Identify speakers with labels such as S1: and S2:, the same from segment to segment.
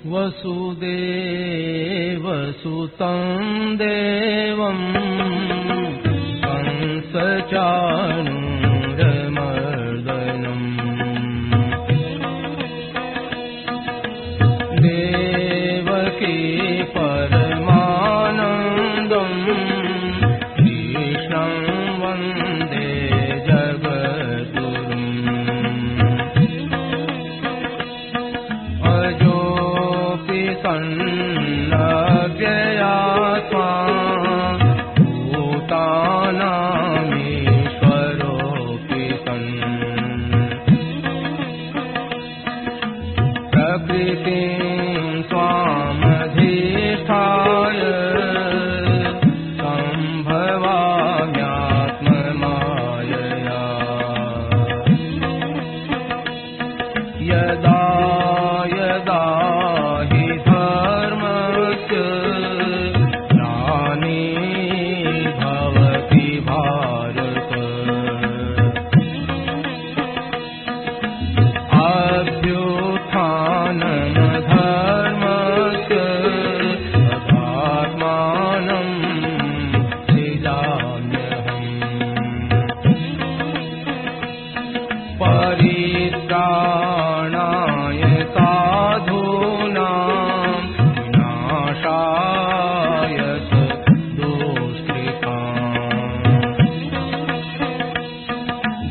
S1: वसुदेवसुतं देवं कंसचाणूरमर्दनम् देवकी परमानन्दं कृष्णं वन्दे जगद्गुरुम् सन्नव्ययात्मा भूतानामीश्वरोऽपि सन् प्रकृतिं स्वामधिष्ठाय सम्भवाम्यात्ममायया यदा यदा परित्राणाय साधूनां विनाशाय दुष्कृताम्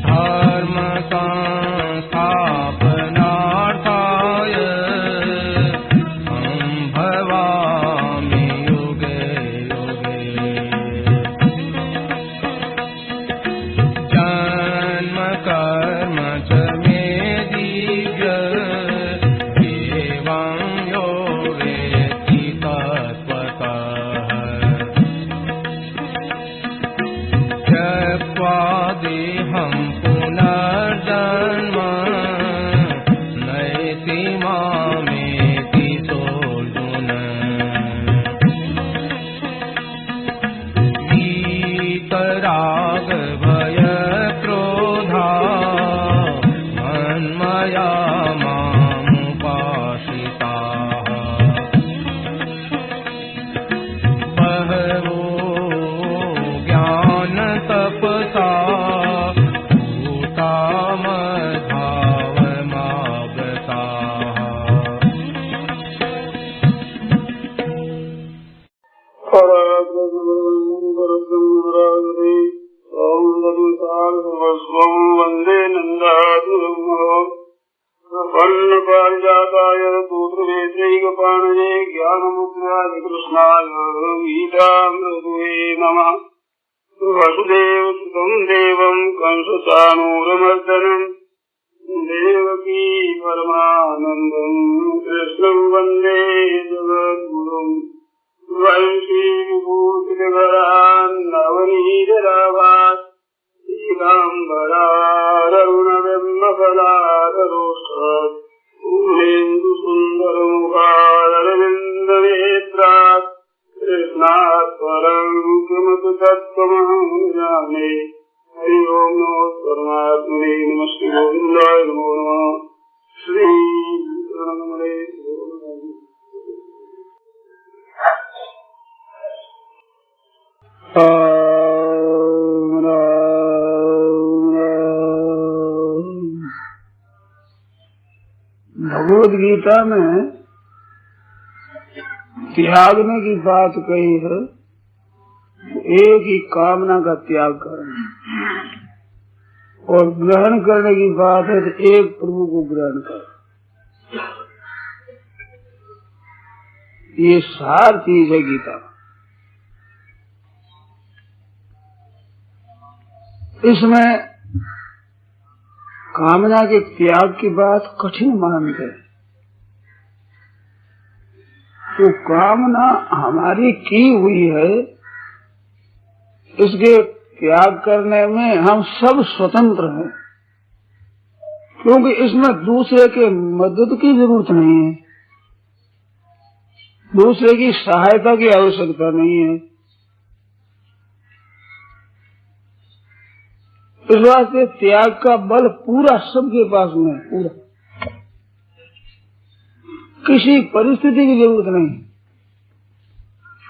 S1: धर्म संस्थापनार्थाय सम्भवामि युगे युगे जन्म कर्म च देहं पुनर्जन्म नयति मामेति सोऽर्जुन वीतराग भय क्रोधा मन्मया मामुपाश्रिताः बहवो ज्ञान तपसा
S2: वंदे नन्दाभिपारिजाताय तोत्रवेत्रैकपाणये ज्ञानमुद्राय कृष्णाय गीतामृतये नमः। वसुदेवसुतं देवं कंसचाणूरमर्दनम् देवकी परमानन्दं कृष्णं वन्दे जगद्गुरुम् वंशीविभूतिधरान्नवनीतराभात् ीलाम्बरारुणबिम्बफलादरोष्ठात् पूर्णेन्दुसुन्दरमुखारविन्दनेत्रात् कृष्णात् परं किमपि तत्त्वमहं जाने। हरि ओं नमो परमात्मने नमस्ते गोविन्दाय नमो नमः। श्री नमोनमः।
S3: भगवद गीता में त्यागने की बात कही है, एक ही कामना का त्याग करना, और ग्रहण करने की बात है तो एक प्रभु को ग्रहण कर। ये सार चीज है गीता। इसमें कामना के त्याग की बात कठिन मानते हैं। तो कामना हमारी की हुई है, इसके त्याग करने में हम सब स्वतंत्र हैं, क्योंकि इसमें दूसरे के मदद की जरूरत नहीं है, दूसरे की सहायता की आवश्यकता नहीं है। इस वास्ते त्याग का बल पूरा सबके पास में है, पूरा। किसी परिस्थिति की जरूरत नहीं,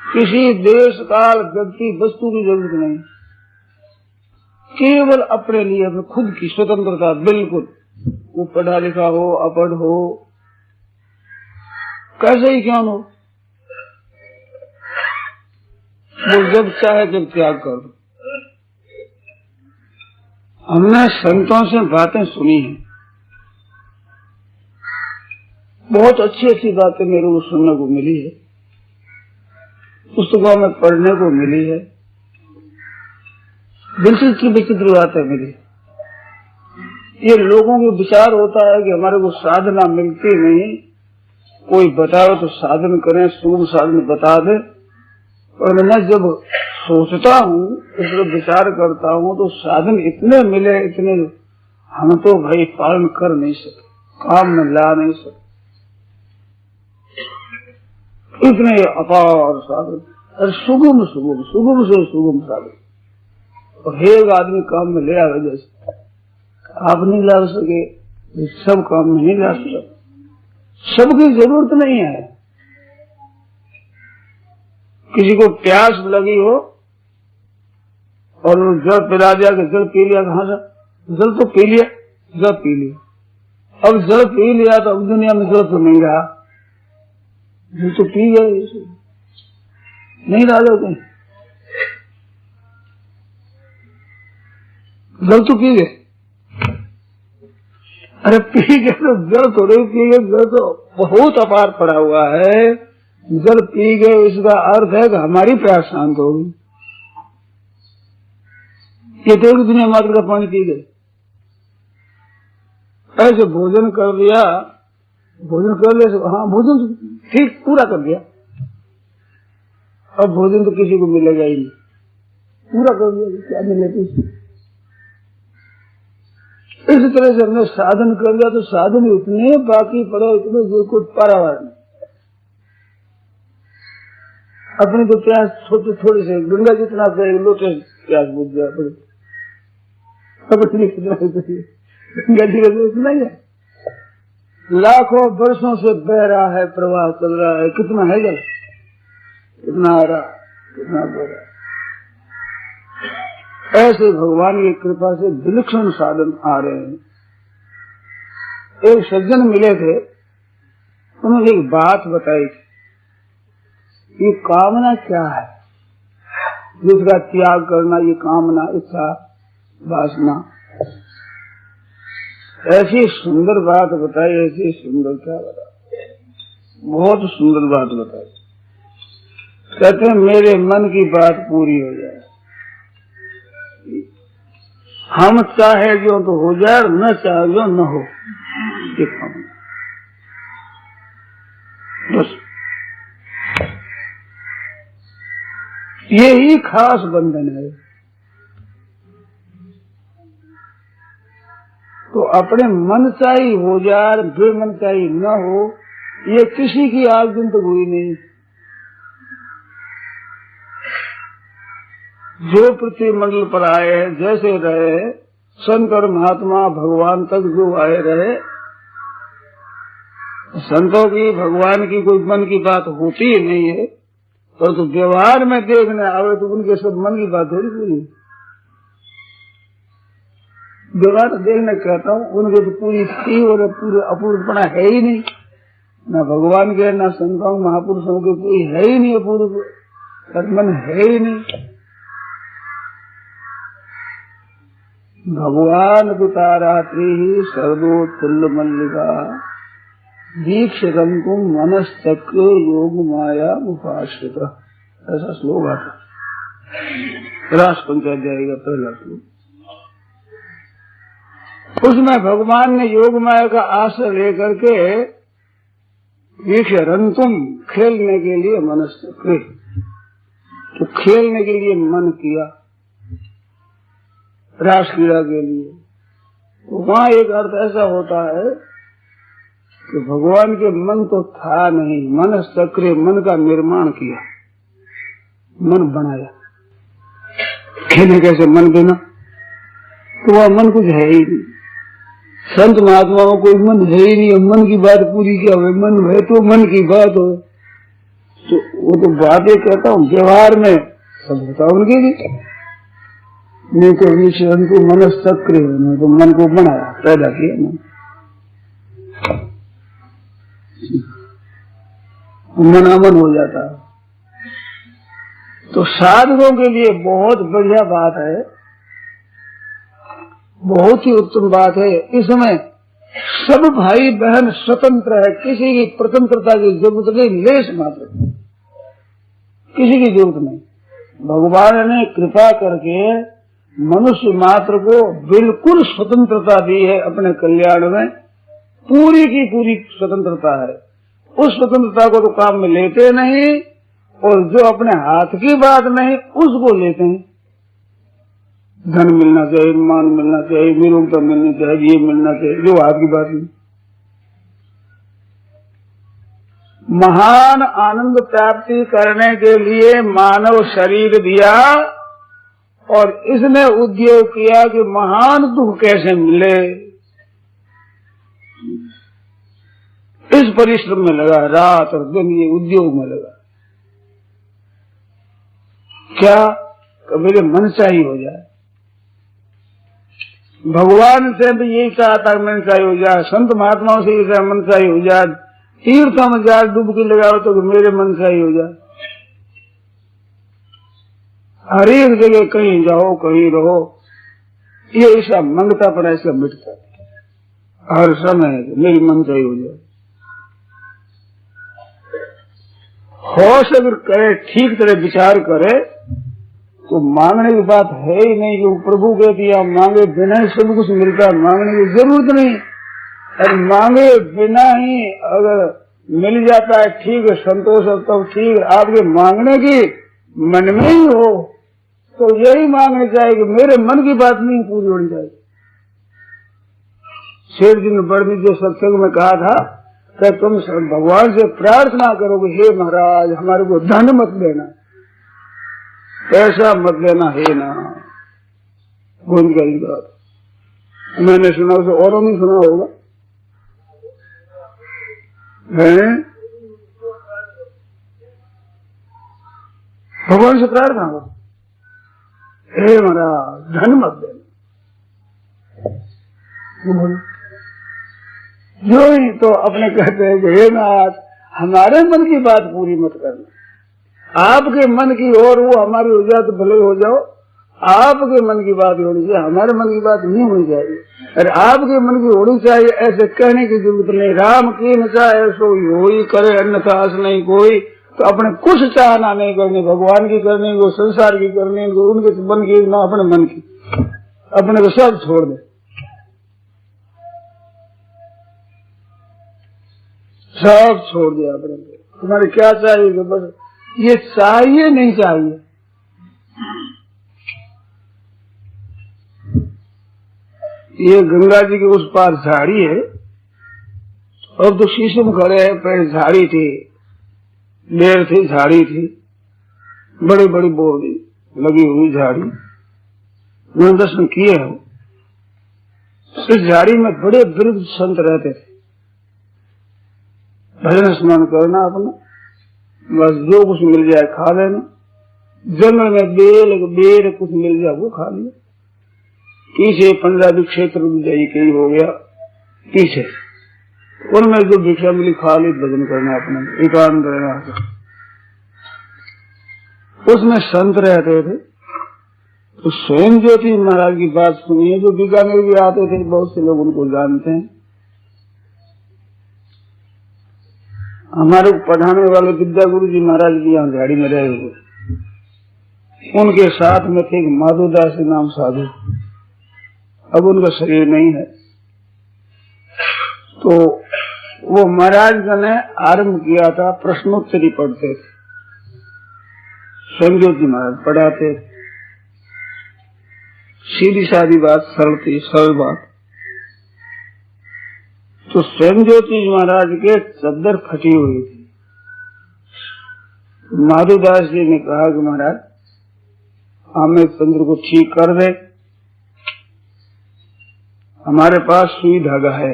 S3: किसी देश काल व्यक्ति वस्तु की जरूरत नहीं, केवल अपने लिए अपने खुद की स्वतंत्रता। बिल्कुल, वो पढ़ा लिखा हो अपढ़ हो कैसे ही क्यों हो, वो जब चाहे जब त्याग कर दो। हमने संतों से बातें सुनी हैं, बहुत अच्छी अच्छी बातें मेरे को सुनने को मिली है, पुस्तकों में पढ़ने को मिली है, विचित्र विचित्र बातें मिली। ये लोगों को विचार होता है कि हमारे को साधना मिलती नहीं, कोई बताओ तो साधन करें, शुभ साधन बता दे। और मैं जब सोचता हूँ, इस पर विचार करता हूँ, तो साधन इतने मिले, इतने हम तो भाई पालन कर नहीं सकते, काम में ला नहीं सकते, इतने अपार साधन, और सुगम सुगम सुगम से सुगम साधन। और एक आदमी काम में ले आवे, जैसे आप नहीं ला सके, सब काम में नहीं ला सकते, सबकी जरूरत नहीं है। किसी को प्यास लगी हो और जल पिला दिया कि जल पी लिया, कहाँ से? जल तो पी लिया, जल पी लिया। अब जल पी लिया तो अब दुनिया में जल तो नहीं रहा, जल तो पी गए, नहीं रहा जल कहीं, जल तो पी गए। अरे पी गए तो जल तो नहीं पी गए, जल तो बहुत अपार पड़ा हुआ है। जल पी गए इसका अर्थ है कि हमारी प्यास शांत होगी। ये तो दुनिया मात्र का पानी पी गए। ऐसे भोजन कर लिया, भोजन कर लिया, हाँ भोजन ठीक पूरा कर दिया, अब भोजन तो किसी को मिलेगा ही नहीं, पूरा कर दिया, क्या मिलेगा? इस तरह से हमने साधन कर लिया तो साधन इतने बाकी पड़े, इतने जो कुछ पारावार नहीं। अपनी तो प्यास छोटे थोड़े से गंगा जितना लोटे प्यास बुझ गया, गंगा जी का इतना ही है, लाखों वर्षों से बह रहा है, प्रवाह चल रहा है, कितना है जल, कितना आ रहा, कितना बह रहा। ऐसे भगवान की कृपा से विलक्षण साधन आ रहे हैं। एक सज्जन मिले थे, उन्होंने एक बात बताई थी, ये कामना क्या है, जिसका त्याग करना, ये कामना, इच्छा, वासना। ऐसी सुंदर बात बताई, ऐसी सुंदर क्या बताई, बहुत सुंदर बात बताई। कहते हैं मेरे मन की बात पूरी हो जाए, हम चाहे जो तो हो जाए, न चाहे जो न हो, ये कामना बस। यही खास बंधन है। तो अपने मन चाही हो जाए, बेमन चाही न हो, ये किसी की आज दिन तक हुई नहीं। जो पृथ्वी मंडल पर आए हैं, जैसे रहे, शंकर महात्मा भगवान तक जो आए रहे, संतों की भगवान की कोई मन की बात होती ही नहीं है। तो व्यवहार में देखने आवे तो उनके सब मन की बात थोड़ी पूरी, व्यवहार देखने कहता हूँ, उनके तो पूरी थी और पूरे अपूर्वपना है ही नहीं, न भगवान के न संतों महापुरुषों के कोई है ही नहीं, अपूर्व मन है ही नहीं। भगवान पितारात्रि ही सर्वोत्फुल्ल मल्लिका दीक्ष रंकुम मनस्तक्र योग माया उपाश्रित, ऐसा श्लोक आता, रास पंचाध्याय का पहला श्लोक। उसमें भगवान ने योग माया का आश्रय लेकर के दीक्ष रंकुम खेलने के लिए मनस्तक्र, तो खेलने के लिए मन किया, रास क्रीड़ा के लिए, तो वहाँ एक अर्थ ऐसा होता है कि भगवान के मन तो था नहीं, मन सक्रिय, मन का निर्माण किया, मन बनाया। कहने कैसे मन बिना, तो वह मन कुछ है ही नहीं। संत महात्माओं कोई मन है ही नहीं, मन की बात पूरी क्या हुई, मन है तो मन की बात हो, तो वो तो बातें कहता हूँ, व्यवहार में सब होता उनके लिए। नहीं तो नीचे उनको मन सक्रिय होना, तो मन को बनाया, पैदा किया मन। मन अमन हो जाता है। तो साधकों के लिए बहुत बढ़िया बात है, बहुत ही उत्तम बात है। इसमें सब भाई बहन स्वतंत्र है, किसी की स्वतंत्रता की जरूरत नहीं, लेश मात्र किसी की जरूरत नहीं। भगवान ने कृपा करके मनुष्य मात्र को बिल्कुल स्वतंत्रता दी है अपने कल्याण में, पूरी की पूरी स्वतंत्रता है। उस स्वतंत्रता को तो काम में लेते नहीं, और जो अपने हाथ की बात नहीं उसको लेते हैं। धन मिलना चाहिए, मान मिलना चाहिए, निरूपता मिलनी चाहिए, ये मिलना चाहिए, जो हाथ की बात नहीं। महान आनंद प्राप्ति करने के लिए मानव शरीर दिया, और इसने उद्योग किया कि महान दुख कैसे मिले, इस परिश्रम में लगा, रात और दिन ये उद्योग में लगा। क्या मेरे मनचाही हो जाए। भगवान से भी यही चाहता है मनचाही हो जाए, संत महात्माओं से यही मनचाही हो जाए, तीर्थों में जाए डुबकी लगाओ तो मेरे मनचाही हो जाए। हर एक जगह कहीं जाओ कहीं रहो, ये ऐसा मंगता पर ऐसा मिटता है हर समय, मेरी मनचाही हो जाए। होश अगर करे, ठीक तरह विचार करे, तो मांगने की बात है ही नहीं। जो प्रभु कहती है मांगे बिना ही सब कुछ मिलता, मांगने की जरूरत नहीं। और मांगे बिना ही अगर मिल जाता है ठीक है, संतोष है तब ठीक है। आपके मांगने की मन में ही हो तो यही मांगने चाहिए कि मेरे मन की बात नहीं पूरी होनी चाहिए। शेर जी ने बड़े जो सत्संग में कहा था कि तुम भगवान से प्रार्थना करोगे, हे महाराज हमारे को धन मत देना, पैसा मत देना, हे ना। गुण का बात मैंने सुना, उसे औरों ने सुना होगा है। भगवान से प्रार्थना करो, हे महाराज धन मत देना। जो ही तो अपने कहते हैं कि हे नाथ हमारे मन की बात पूरी मत करना, आपके मन की और वो हमारी हो जाए तो भले हो जाओ, आपके मन की बात होनी चाहिए, हमारे मन की बात नहीं होनी चाहिए। अरे आपके मन की होनी चाहिए ऐसे कहने की जरूरत नहीं। राम की न चाहे सो ही करे, अन्यथा आस नहीं कोई। तो अपने कुछ चाहना नहीं करनी, भगवान की करनी, वो संसार की करनी, उनके मन की ना अपने मन की, अपने को सब छोड़ दे, सब छोड़ दिया अपने को। तुम्हारे क्या चाहिए कि बस ये चाहिए नहीं चाहिए। ये गंगा जी के उस पार झाड़ी है, अब तो शीशम खड़े हैं, पहले झाड़ी थी, बेर थी, झाड़ी थी, बड़ी बड़ी बोर्डी लगी हुई झाड़ी। मैंने दर्शन किए हैं। इस झाड़ी में बड़े वृद्ध संत रहते थे, भजन स्मरण करना अपना, बस जो कुछ मिल जाए खा लेना। जंगल में बेर कुछ मिल जाए वो खा लिया। पीछे पंजाबी क्षेत्र में जाइए कहीं हो गया पीछे, उनमें जो भिक्षा मिली खा ली, भजन करना अपना, एकांत रहना। उसमें संत रहते थे। तो स्वयं ज्योति महाराज की बात सुनिए, जो बीकानेर भी आते थे, बहुत से लोग उनको जानते हैं। हमारे पढ़ाने वाले विद्या गुरु जी महाराज भी यहाँ झाड़ी में रहे हुए, उनके साथ में थे माधोदास नाम साधु। अब उनका शरीर नहीं है। तो वो महाराज ने आरंभ किया था, प्रश्नोत्तरी पढ़ते थे, स्वयं ज्योति महाराज पढ़ाते थे। सीधी सादी बात, सरल बात। तो स्वयं ज्योति महाराज के चद्दर फटी हुई थी। माधुदास जी ने कहा कि महाराज हमें चंद्र को ठीक कर दे, हमारे पास सुई धागा है,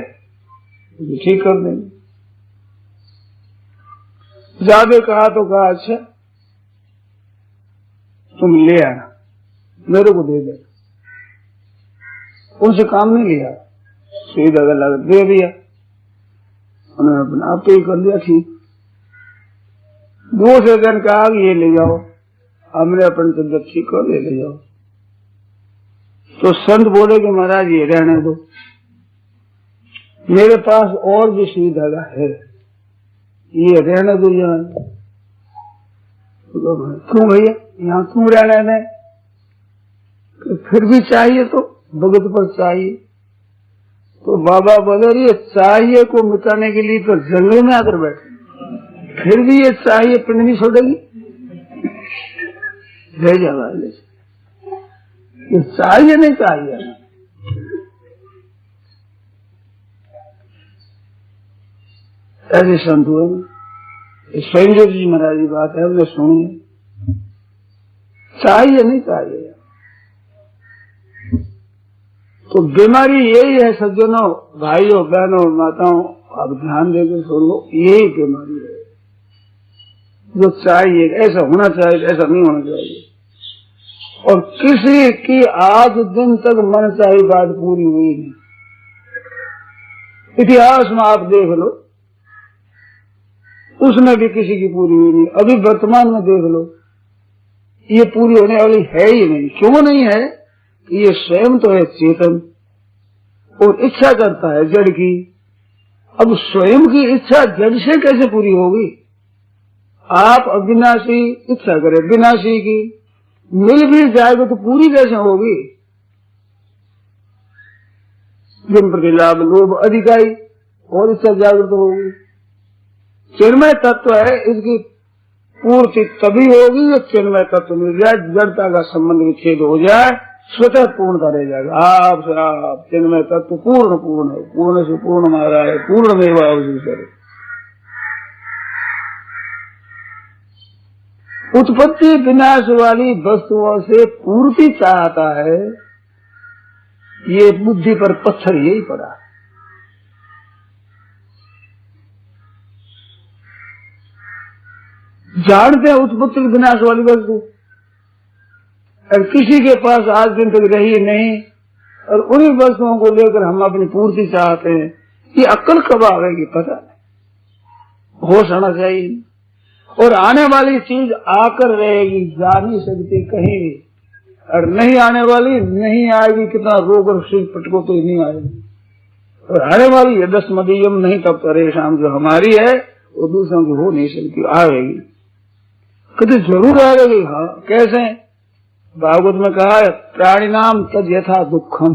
S3: ठीक कर देंगे। ज्यादा कहा तो कहा अच्छा तुम ले आना, मेरे को दे दे। उनसे काम नहीं लिया, सुई धागा लगा दे दिया, उन्होंने अपना आप ही कर लिया ठीक। दूसरे दिन कहा कि ये ले जाओ, हमने अपन चद्दर ठीक कर ले जाओ। तो संत बोले कि महाराज ये रहने दो, मेरे पास और भी सुई धागा है, ये रहने दो यहाँ। तो क्यों भैया यहाँ क्यों रहने दें? फिर भी चाहिए तो भगत पर चाहिए। तो बाबा बोले ये चाहिए को मिटाने के लिए तो जंगल में आकर बैठे, फिर भी ये चाहिए पिंड नहीं छोड़ेगी, ले जाएगा। ये चाहिए नहीं चाहिए, ऐसे संत हुए। स्वयं जी महाराज की बात है, हमने सुनी है। चाहिए नहीं चाहिए, तो बीमारी यही है सज्जनों, भाइयों बहनों माताओं, आप ध्यान देकर सुन लो, यही बीमारी है जो चाहिए ऐसा होना चाहिए, ऐसा नहीं होना चाहिए। और किसी की आज दिन तक मन चाहिए बात पूरी हुई नहीं। इतिहास में आप देख लो, उसमें भी किसी की पूरी हुई नहीं। अभी वर्तमान में देख लो, ये पूरी होने वाली है ही नहीं। क्यों नहीं है? ये स्वयं तो है चेतन और इच्छा करता है जड़ की। अब स्वयं की इच्छा जड़ से कैसे पूरी होगी? आप अविनाशी इच्छा करें विनाशी की, मिल भी जाएगा तो पूरी कैसे होगी? जिन प्रति लाभ लोभ अधिकारी और इच्छा जागृत होगी। चिन्मय तत्व है, इसकी पूर्ति तभी होगी जब चिन्मय तत्व मिल जाए, जड़ता का संबंध विच्छेद हो जाए, स्वतः पूर्णता रह जाएगा। आप से आप चिन्मय तत्व पूर्ण पूर्ण है, पूर्ण से पूर्ण मारा है, पूर्ण में अवशेष। उत्पत्ति विनाश वाली वस्तुओं से पूर्ति चाहता है, ये बुद्धि पर पत्थर यही पड़ा। जानते हैं उत्पत्ति विनाश वाली वस्तु, और किसी के पास आज दिन तक रही नहीं, और उन्हीं वस्तुओं को लेकर हम अपनी पूर्ति चाहते हैं। ये अक्ल कब आएगी पता नहीं, होश आना चाहिए। और आने वाली चीज आकर रहेगी, जा नहीं सकती कहीं भी, और नहीं आने वाली नहीं आएगी, कितना रोग और सिर पटको तो नहीं आएगी। और आने वाली है 10 मदीयम नहीं तब परेशान, जो हमारी है वो दूसरों की हो नहीं सकती, आएगी कभी जरूर आएगी। हाँ कैसे? भागवत में कहा है प्राणी नाम तद यथा दुखम,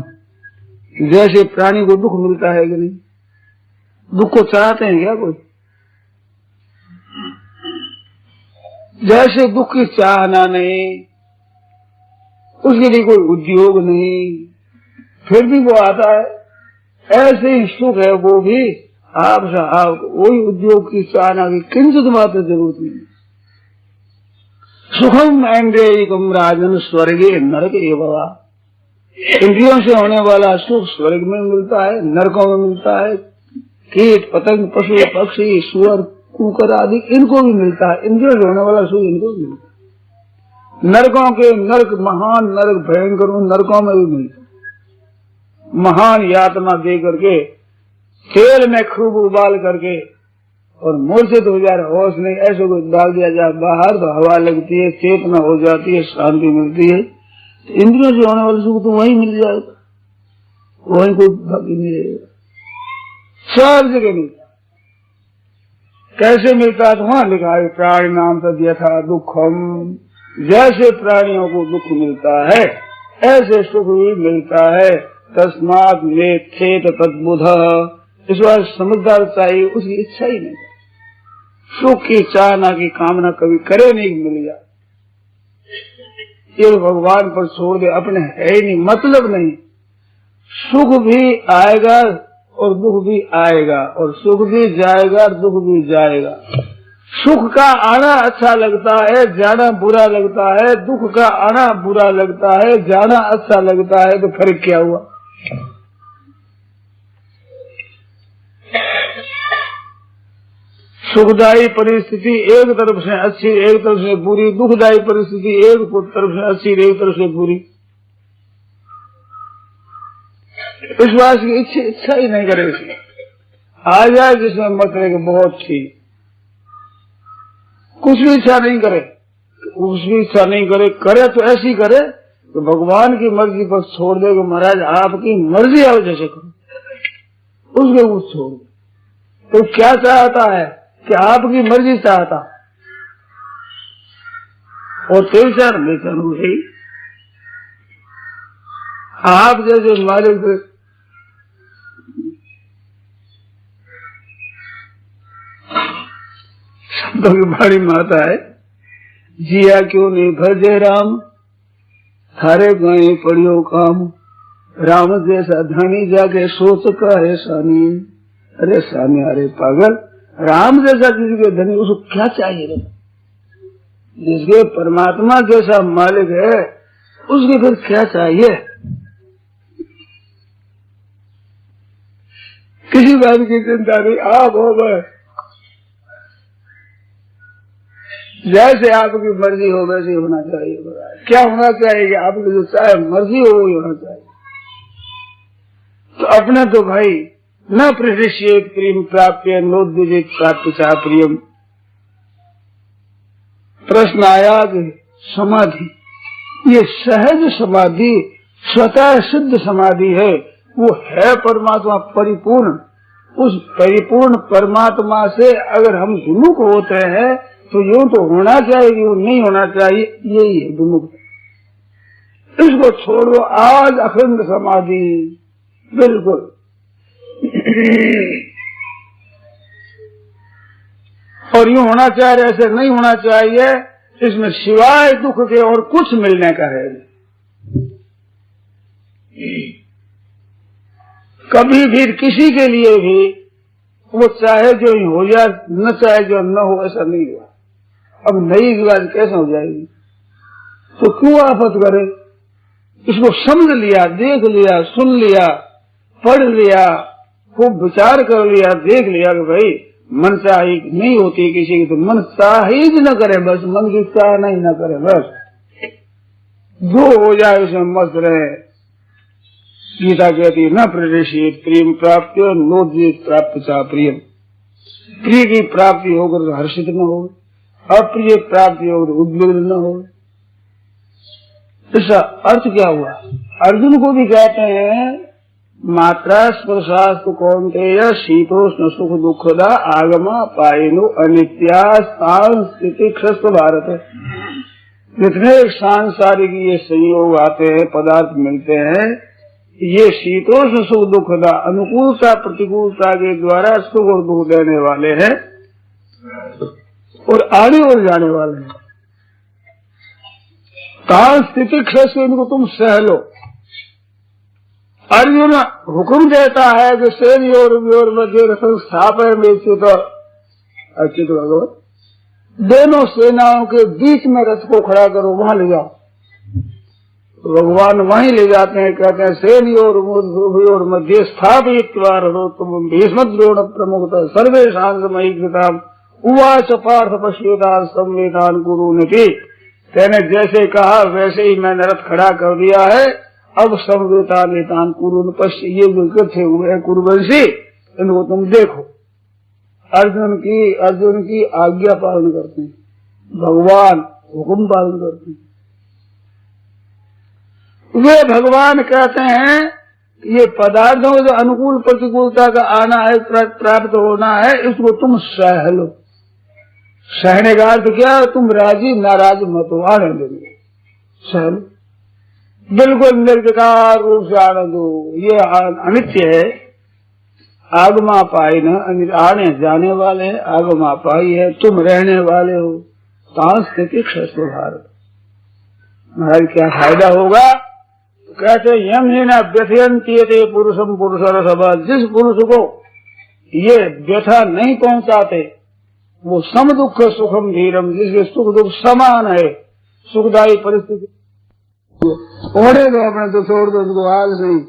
S3: जैसे प्राणी को दुख मिलता है कि नहीं, दुख को चाहते हैं क्या कोई? जैसे दुख की चाहना नहीं, उसके लिए कोई उद्योग नहीं, फिर भी वो आता है, ऐसे ही सुख है वो भी आपसे आप वही उद्योग की चाहना की किंचित मात्र जरूरत नहीं। सुखम ऐन्द्रियकम राजन स्वर्गे नरक एवं, इंद्रियों से होने वाला सुख स्वर्ग में मिलता है, नरकों में मिलता है। कीट पतंग पशु पक्षी सुअर कुकर आदि इनको भी मिलता है, इंद्रियों से होने वाला सुख इनको भी मिलता है। नरकों के नरक महान नरक भयंकर उन नरकों में भी मिलता है। महान यातना दे करके तेल में खूब उबाल करके और मूर्छित हो जाए, होश नहीं, ऐसे को डाल दिया जाए बाहर तो हवा लगती है, चेतना हो जाती है, शांति मिलती है। इंद्रियों से होने वाले सुख तो वही मिल जाएगा, वही कोई बाकी नहीं रहेगा, सब जगह मिलता है। कैसे मिलता है? तो वहां लिखा है प्राणी नाम तद यथा दुखम, जैसे प्राणियों को दुख मिलता है ऐसे सुख भी मिलता है। तस्मात् मे खेत तद्बुध, इस बार समझदार चाहिए, उसकी इच्छा ही नहीं, सुख की चाहना की कामना कभी करे नहीं, मिल जाए ये भगवान पर छोड़ दे, अपने है ही नहीं, मतलब नहीं। सुख भी आएगा और दुख भी आएगा, और सुख भी जाएगा, दुख भी जाएगा। सुख का आना अच्छा लगता है, जाना बुरा लगता है। दुख का आना बुरा लगता है, जाना अच्छा लगता है। तो फर्क क्या हुआ? सुखदायी परिस्थिति एक तरफ से अच्छी, एक तरफ से बुरी। दुखदायी परिस्थिति एक तरफ से अच्छी, एक तरफ से बुरी। विश्वास की इच्छा ही नहीं करे इसमें। आ जाए जिसमें मत रहे बहुत ठीक, कुछ भी इच्छा नहीं करे, कुछ भी इच्छा नहीं करे। करे तो ऐसी करे तो भगवान की मर्जी पर छोड़ दे कि महाराज आपकी मर्जी आओ जैसे करो, उसके कुछ छोड़ दे। तो क्या चाहता है कि आपकी मर्जी चाहता, और तेरचार बेचन हुई आप जैसे मालिक। शब्दों की बड़ी माता है, जिया क्यों नहीं भजे राम, थारे गाय पड़ियो काम। राम जैसा धनी जाके सोच का है सानी। अरे सानी, अरे पागल, राम जैसा किसी के धनी उसको क्या चाहिए रे? जिसके परमात्मा जैसा मालिक है उसके फिर क्या चाहिए? किसी बात की चिंता नहीं, आप हो गए जैसे आपकी मर्जी हो वैसे होना चाहिए। क्या होना चाहिए? आपकी जो चाहे मर्जी हो वही होना चाहिए। तो अपने तो भाई न प्रशिष्येत प्रियम प्राप्य नोद्विजित प्राप्य चा प्रियम। प्रश्न आया कि समाधि, ये सहज समाधि, स्वतः सिद्ध समाधि है, वो है परमात्मा परिपूर्ण। उस परिपूर्ण परमात्मा से अगर हम विमुख होते हैं तो यूं तो होना चाहिए, यूं नहीं होना चाहिए, यही है विमुख। इसको छोड़ो, आज अखंड समाधि बिल्कुल। और यूं होना चाहिए, ऐसे नहीं होना चाहिए। इसमें सिवाय दुख के और कुछ मिलने का है। कभी भी किसी के लिए भी वो चाहे जो हो जाए, न चाहे जो न हो, ऐसा नहीं हुआ। अब नई रिवाज कैसे हो जाएगी? तो क्यों आफत करे? इसको समझ लिया, देख लिया, सुन लिया, पढ़ लिया, खूब विचार कर लिया, देख लिया कि भाई मन चाही नहीं होती किसी की, तो मन चाहिए न करे, बस मन की चाह नहीं न करे, बस जो हो जाए उसमें मस्त रहे। गीता कहती है न प्रदेशित प्रियम प्राप्ति नोद्विजित प्राप्ति चा प्रियम। प्रिय की प्राप्ति होकर तो हर्षित न हो, अप्रिय प्राप्ति होकर उद्विग्न न हो। इसका अर्थ क्या हुआ? अर्जुन को भी कहते हैं मात्रा स्पर्शास्तु कौन्तेय शीतोष्ण सुख दुखदा आगमा पायनु अनित्या सांस्कृतिक भारत। जितने सांसारिक ये संयोग आते हैं, पदार्थ मिलते हैं, ये शीतोष्ण सुख दुखदा अनुकूलता प्रतिकूलता के द्वारा सुख और दुख देने वाले हैं और आने और जाने वाले हैं। सांस्कृतिक इनको तुम सह लो। अर्जुन हुक्म देता है कि सेनयोर मध्य स्थापय में चित अच्युत भगवत, दोनों सेनाओं के बीच में रथ को खड़ा करो, वहां ले जाओ। भगवान वहीं ले जाते हैं, कहते हैं सेनयोर मध्य स्थापित तुम भीष्म द्रोण प्रमुख सर्वे शांतमयी कृताम उवाच पार्थ पश्येता संवेदान गुरु ने। तेने जैसे कहा वैसे ही मैंने रथ खड़ा कर दिया है। अब संवेता नेतान कुरुन पश्य, ये जो इकट्ठे हुए हैं कुरुवंशी, इनको तुम देखो। अर्जुन की आज्ञा पालन करते हैं, भगवान हुक्म पालन करते हैं। वे भगवान कहते हैं ये पदार्थों जो अनुकूल प्रतिकूलता का आना है, प्राप्त होना है, इसको तुम सह लो। सहने का अर्थ क्या? तुम राजी नाराज मत हो, आनंद लो, सह लो, बिल्कुल निर्विकार रूप से आनंद हो। ये अनित्य है। आगमा पाई न, आने जाने वाले हैं, आगमा पाई है, तुम रहने वाले हो। सांस्कृतिक भारत। महाराज क्या फायदा होगा? कहते यम ही न व्यथयन्ति पुरुषम पुरुषरसभा, जिस पुरुष को ये व्यथा नहीं पहुंचाते वो सम दुख सुखम धीरम, जिसके सुख दुख समान है, सुखदायी परिस्थिति छोड़े दो अपने तो छोड़ दो, उनको आज नहीं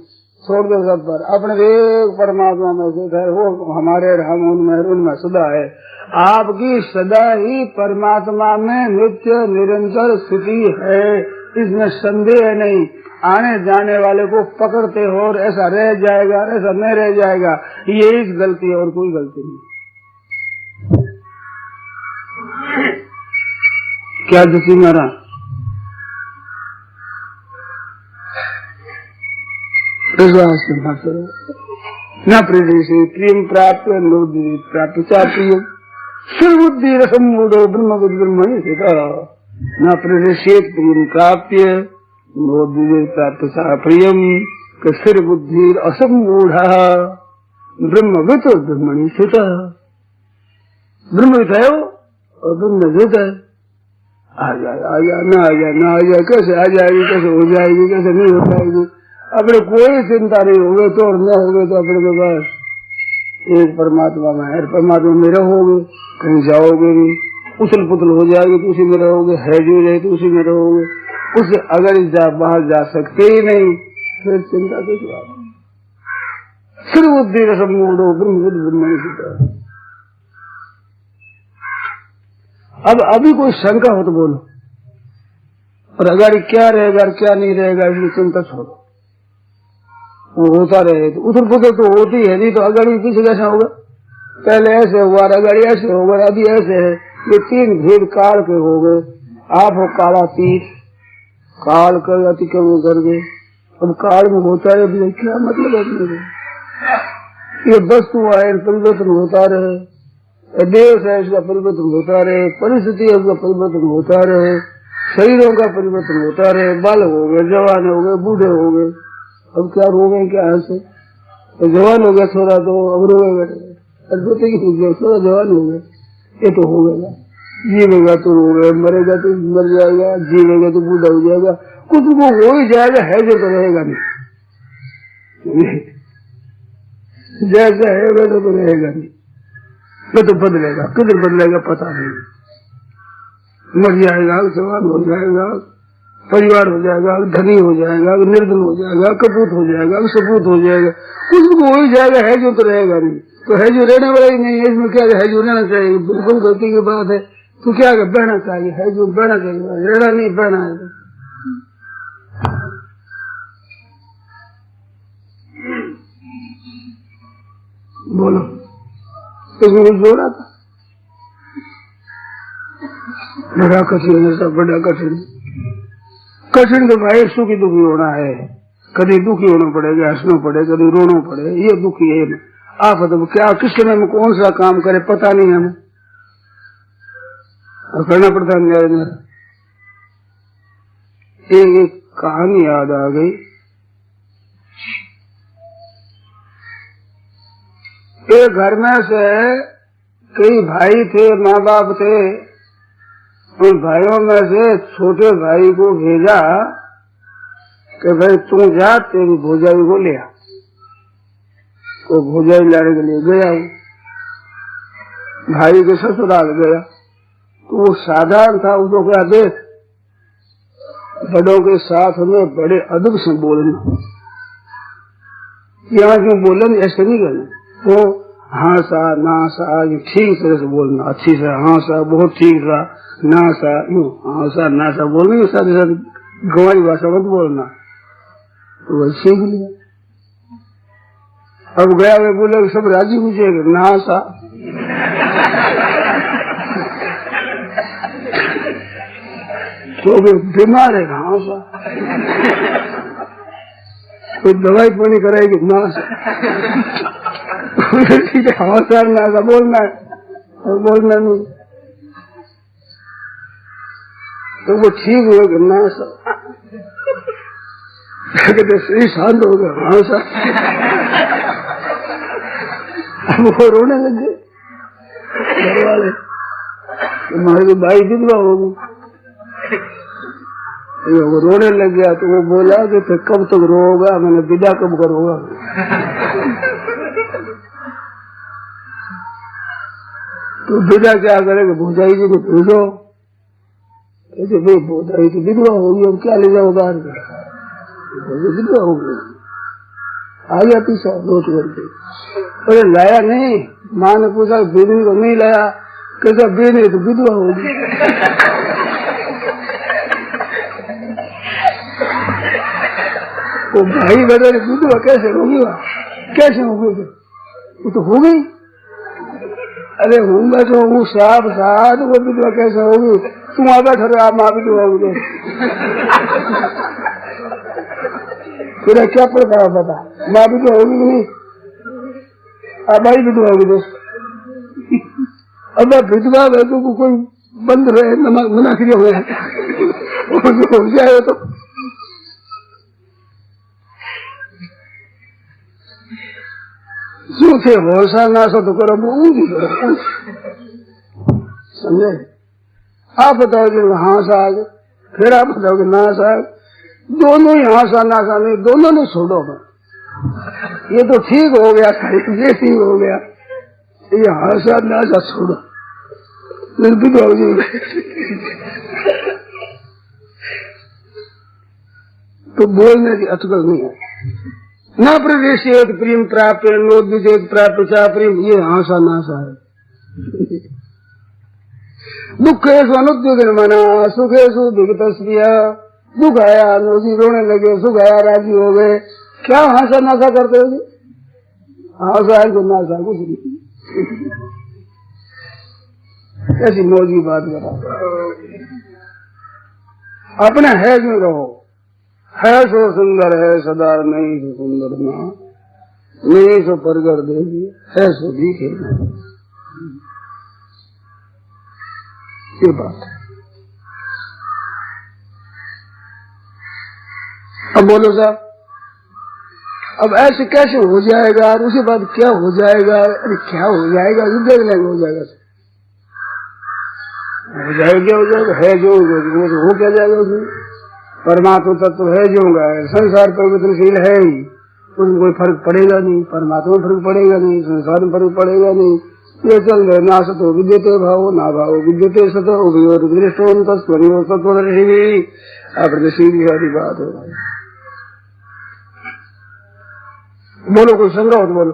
S3: छोड़ दो सब पर, अपने एक परमात्मा में स्थित है, वो हमारे हम उनमें सदा है। आपकी सदा ही परमात्मा में नित्य निरंतर स्थिति है, इसमें संदेह नहीं। आने जाने वाले को पकड़ते हो और ऐसा रह जाएगा, ऐसा नहीं रह जाएगा, ये इस गलती है और कोई गलती नहीं। क्या दुखी मारा न प्रदेश प्रियम प्राप्त प्राप्त प्रिय सर्वबुद्धि रसम मूढ़ो ब्रह्म ब्रह्मणि स्थिता न प्रदेशेत प्रियम प्राप्य प्राप्त प्रियम स्थिर बुद्धि असमूढ़ ब्रह्मविद ब्रह्मणि स्थिता। ब्रह्मविद है और ब्रह्मविद है। आ जाए ना आ जाए ना आ जाए, कैसे आ जाएगी, कैसे हो जाएगी, कैसे नहीं हो जाएगी, अपने कोई चिंता नहीं होगी तो और न होगे तो अपने के पास एक परमात्मा में है, परमात्मा में रहोगे, कहीं जाओगे नहीं, उछल पुथल हो जाएगी तो उसी में रहोगे, है जो रहे तो उसी में रहोगे, उससे अगर बाहर जा सकते ही नहीं फिर चिंता किस बात। सिर्फ बुद्धि रसम मूढ़ो ब्रह्म ब्रह्मणि स्थिता। अब अभी कोई शंका हो तो बोलो, और अगर क्या रहेगा क्या नहीं रहेगा इसकी चिंता छोड़ो, वो होता रहे तो उधर पुधर तो होती है, नहीं तो अगर पीछे कैसा होगा, पहले ऐसे हुआ, अगर ऐसे होगा, अभी ऐसे है, ये तीन भेद काल के हो गए। आप हो कालातीत, काल कर अतिक्रम कर गए, अब काल में होता रहे क्या मतलब है, ये वस्तु आए परिवर्तन होता रहे, देश है इसका परिवर्तन होता रहे, परिस्थिति है उसका परिवर्तन होता रहे, शरीरों का परिवर्तन होता रहे, बालक हो गए, जवान हो गए, बूढ़े हो गए, अब क्या रोगे क्या ऐसे, तो जवान हो गया थोड़ा तो अब रोएगा, थोड़ा जवान हो गए, ये तो हो गया, जीवेगा तो रोएगा, मरेगा तो मर जाएगा, जीवेगा तो बूढ़ा हो जाएगा, कुछ वो हो ही जाएगा, है जो तो रहेगा नहीं, जैसा है वैसा तो रहेगा नहीं, वो तो बदलेगा, किधर बदलेगा पता नहीं, मर जाएगा, जवान हो जाएगा, परिवार हो जाएगा, धनी हो जाएगा, निर्धन हो जाएगा, कपूत हो जाएगा, सपूत हो जाएगा, कुछ हो ही जाएगा, है जो तो रहेगा नहीं, तो है जो रहने वाला ही नहीं है, इसमें क्या है जो रहना चाहिए, बिल्कुल गलती की बात है, तो क्या बहना चाहिए, है जो बहना चाहिए, रहना नहीं बहना है। बोलो इसमें कुछ जोड़ा था, बड़ा कठिन है सब, बड़ा कठिन कठिन तो भाई सुखी दुखी होना है, कभी दुखी होना पड़ेगा, हंसना पड़ेगा, कभी रोना पड़ेगा, ये दुखी है। आप तो क्या किस समय में कौन सा काम करे पता नहीं हमें, करना पड़ता है। एक कहानी याद आ गई, एक घर में से कई भाई थे, माँ बाप थे, उन भाइयों में से छोटे भाई को भेजा कि भाई तू जा तेरी भौजाई को ले आ, तो भौजाई लाने के लिए गया, भाई के ससुराल गया, तो वो साधारण था, उसको क्या देख बड़ों के साथ हमें बड़े अदब से बोलना, यहाँ क्यों बोलना, ऐसे नहीं करना, तो हाँ सा ना सा ठीक तरह से बोलना, अच्छी से हाँ सा बहुत ठीक सा, ना सा हाँ सा ना सा बोलने के साथ साथ गंवारी भाषा मत बोलना, तो वही सीख लिया। अब गया वे बोले सब राजी पूछे ना सा, तो वे बीमार है हाँ सा, कोई दवाई पानी कराएगी ना सा, ठीक है हाँ सर ना सा बोलना है, और बोलना नहीं, तो वो ठीक हो गया ना सा, कहते सही शांत हो गया हाँ सा, अब वो रोने लगे घर वाले, तुम्हारी तो भाई विधवा होगी, वो रोने लग गया तो वो बोला कि फिर कब तक रोगा, मैंने विदा कब करोगा। तो विदा क्या करेगा, भोजाई जी को भेजो। ऐसे भाई भोजाई तो विधवा होगी, अब क्या ले जाओगा, विधवा होगी। आ गया पीछा लौट करके, अरे लाया नहीं, माँ ने पूछा बेनी को नहीं लाया, कैसा बेनी तो विधवा होगी। तो भाई बता विधवा कैसे होगी, कैसे होगी, वो तो हो गई। अरे हूँ बैठो हूँ साहब साहब, वो विधवा कैसे होगी, तुम आ बैठो आप माँ विधवा होगी। फिर क्या पड़ता है बता, माँ विधवा होगी कि नहीं, अब भाई विधवा होगी दोस्त। अब विधवा वैसे को कोई बंद रहे मना किया हुआ है, हो जाए तो जो थे भरोसा नाशो तो करो, वो ऊँची करो, समझे। आप बताओगे हाँ साग, फिर आप बताओगे ना साग, दोनों ही हासा नासा नहीं, दोनों ने छोड़ो। ये तो ठीक हो गया, ये ठीक हो गया, ये हासा नासा छोड़ो, निर्भित हो जाएगी। तो बोलने की अटकल नहीं है। न प्रवेशित प्रेम प्राप्त, नोद्विजेत प्राप्त चा प्रेम, ये हासा नासा है। दुखेशु अनुद्विग्न मना, सुखेशु विगतस्प्रिया। दुख आया नोजी रोने लगे, सुख आया राजी हो गए। क्या हासा नासा करते हो, हासा है तो नासा कुछ नहीं। ऐसी मौजी बात करा, अपने है क्यों रहो, है सो सुंदर है सदार, नहीं सो सुंदर ना, नहीं सो परगर देगी, है सो दिखे ना। ये बात है। अब बोलो साहब, अब ऐसे कैसे हो जाएगा, और उसके बाद क्या हो जाएगा, अरे क्या हो जाएगा, ये देख लेंगे हो जाएगा, हो जाएगा क्या हो जाएगा, है जो हो क्या जाएगा उसमें। परमात्मा तत्व है जो है, संसार परिवर्तनशील है ही, उसमें कोई फर्क पड़ेगा नहीं, परमात्मा में फर्क पड़ेगा नहीं, संसार में फर्क पड़ेगा नहीं। ये चल रहे ना सतो विद्यते भावो ना भावो विद्यते सतो उभयोर दृष्टो तत्वनियो तत्वदर्शी, अपने सीधी सारी बात है। बोलो कोई संग्रह हो तो बोलो।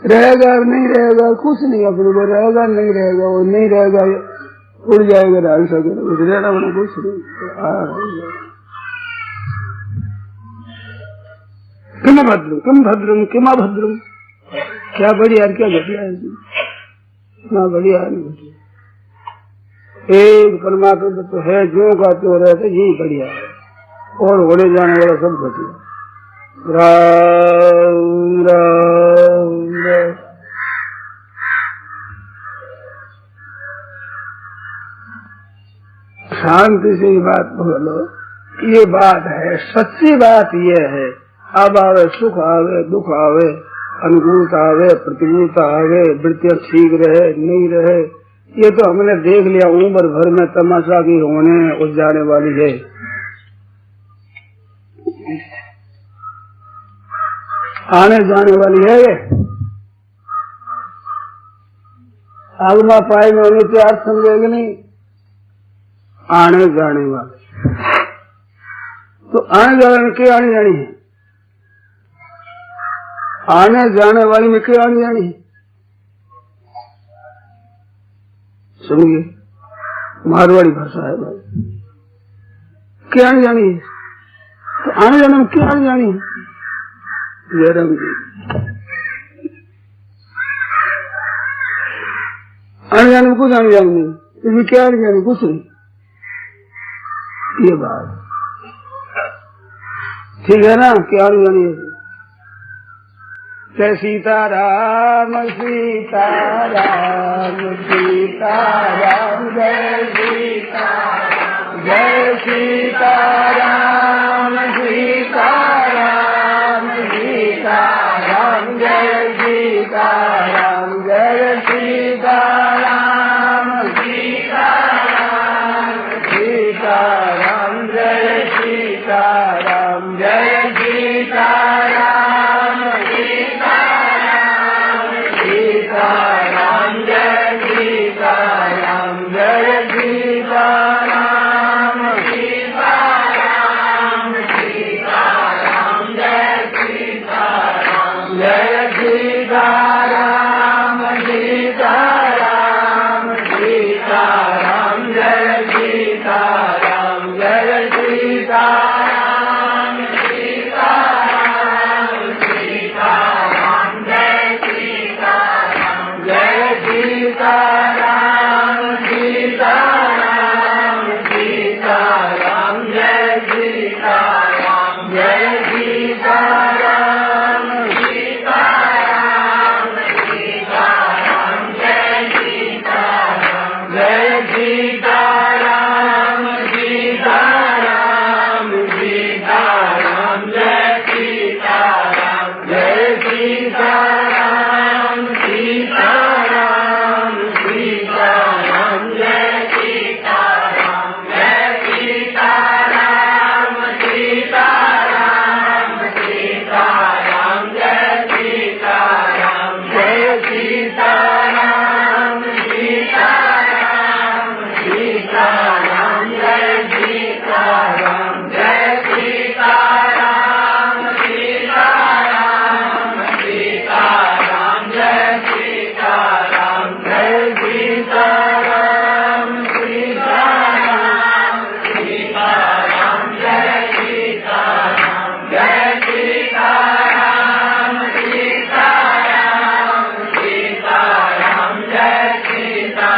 S3: रहेगा नहीं रहेगा कुछ नहीं, अपने को रहेगा नहीं रहेगा, वो नहीं रहेगा उड़ जाएगा, डाल सके रहना बना कुछ नहीं। किम भद्रम किम भद्रम किम अभद्रम, क्या बढ़िया क्या घटिया है, इतना बढ़िया नहीं घटिया। एक परमात्मा तो है जो का तो रहता यही बढ़िया है, और होने जाने वाला सब घटिया। राम राम राम। शांति से बात बोलो, ये बात है, सच्ची बात ये है। अब आवे सुख आवे दुख आवे, अनुकूलता आवे प्रतिकूलता आवे, वृत्तियां ठीक रहे नहीं रहे, ये तो हमने देख लिया उम्र भर में, तमाशा की होने उस जाने वाली है। आने जाने वाली है ये, आगमा पाए में होने के अर्थ समझेंगे नहीं, आने जाने वाले। तो आने जाने में क्या आने जानी है, आने जाने वाली में क्या आने जानी है, समझिए मारवाड़ी भाषा है भाई। क्या आने जानी है, तो आने जाने में क्या आने जानी है, जयराम जी आने जाने में कुछ आने जाने नहीं, इसमें क्या आने जाने कुछ नहीं। ये बात ठीक है ना, क्या आने जानी है। जय सीताराम सीताराम सीताराम जय सीताराम जय सीताराम सीताराम सीताराम जय सीताराम जय सीताराम। जय सीताराम सीताराम सीताराम जय सीताराम जय सीताराम सीताराम सीताराम जय सीताराम जय सीताराम सीताराम सीताराम जय सीताराम जय सीताराम सीताराम सीताराम जय सीताराम जय सीताराम सीताराम सीताराम जय सीताराम जय सीताराम सीताराम सीताराम जय सीताराम जय सीताराम सीताराम सीताराम जय सीताराम जय सीताराम सीताराम सीताराम जय सीताराम जय सीताराम सीताराम सीताराम जय सीताराम जय सीताराम सीताराम सीताराम जय सीताराम जय सीताराम सीताराम सीताराम जय सीताराम जय सीताराम सीताराम सीताराम जय सीताराम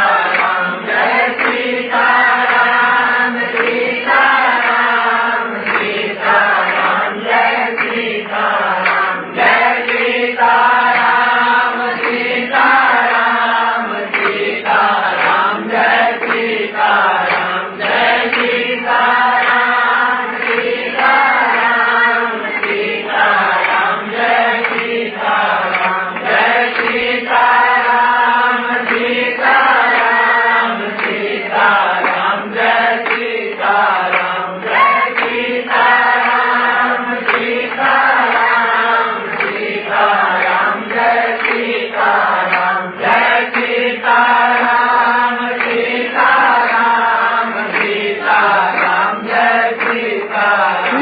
S3: जय सीताराम सीताराम सीताराम जय सीताराम जय सीताराम सीताराम सीताराम जय सीताराम जय सीताराम सीताराम सीताराम जय सीताराम जय सीताराम सीताराम सीताराम जय सीताराम जय सीताराम सीताराम सीताराम जय सीताराम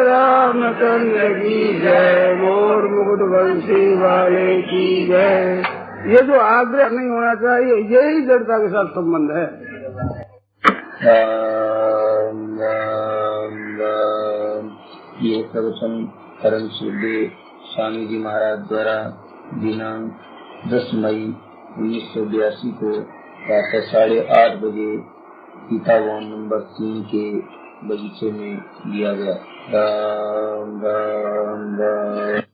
S3: रामचंद्र की जय मोर मुकुट बंशी वाले की जय। ये जो आग्रह नहीं होना चाहिए यही जड़ता के साथ संबंध है।
S4: ये प्रवचन परम श्रद्धेय स्वामी जी महाराज द्वारा दिनांक 10 मई 1982 को प्रातः 8:30 बजे गीता भवन नंबर 3 के बगीचे में दिया गया। राम राम राम।